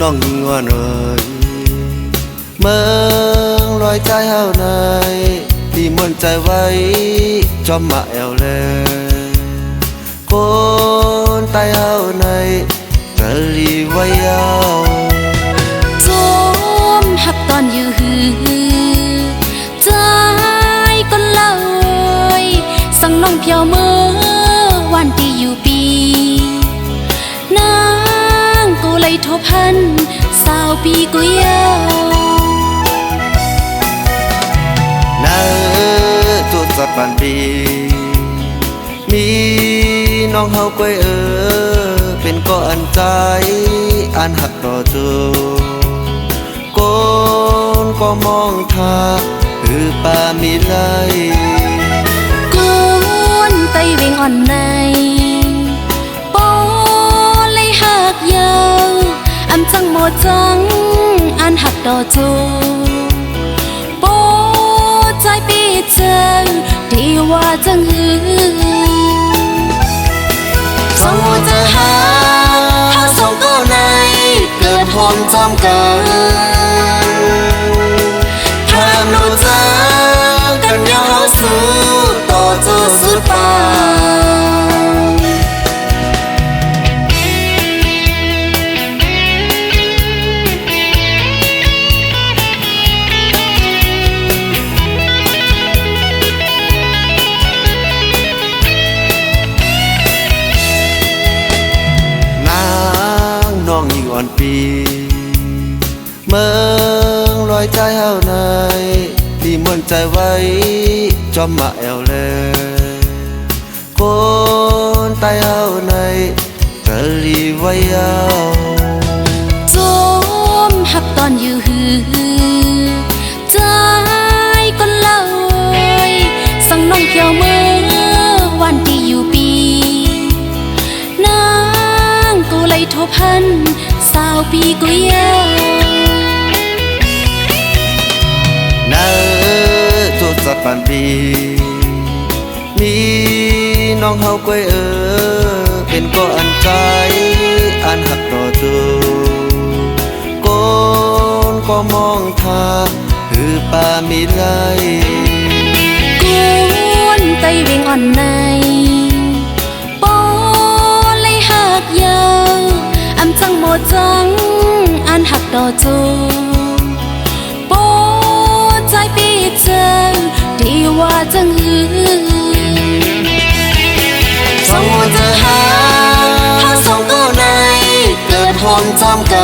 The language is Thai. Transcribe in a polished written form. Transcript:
น้องยิงว่าหน่อยเมืองลอยใจเฮาในที่มนใจไว้จอมมาแอวแลคนตายเฮาในกะลีไว้ยาวจมหับตอนอยู่หือใจก็เลยสั่งน้องเพียวเมื่อวันที่อยู่ปีนางกูเลยทบพันสาวปีกูยาวนาจุดสัตว์ปันดีมีน้องเฮาก้อยเป็นก็อันใจอันหักต่อจูโกนก็มองทาคือป่ามีไลกูนไตเวงอ่อนในปอเลยหักยาวอำจังหมดจังอันหักต่อจูปอใจปีเจอที่ว่าจังหือสองหัวจะหาสองก็ในเกิดหอมจอมกันแค่รู้จักกันยาวสู้ต่อจูสุดปน้องยิงอ่อนปีเมืองลอยใจเฮาในที่มนใจไว้จอมมาแอวแลคนตายเฮาในกะลีไว้ยาวจมหักตอนอยู่หือใจก็เลยสั่งน้องเพียวเมื่อวันที่อยู่ปีนางกูเลยทบพันสาวปีกูยาวนาจุดสัตว์ปันดีมีน้องเฮาก้อยเป็นก็อันใจอันหักต่อจูโกนก็มองทาคือป่ามีไลกูนไตเวงอ่อนในปอเลยหักยาวอำจังหมดจังอันหักต่อจูปอใจปีเจอที่ว่าจังหือสองหัวจะหาสองก็ในเกิดหอมจอมกั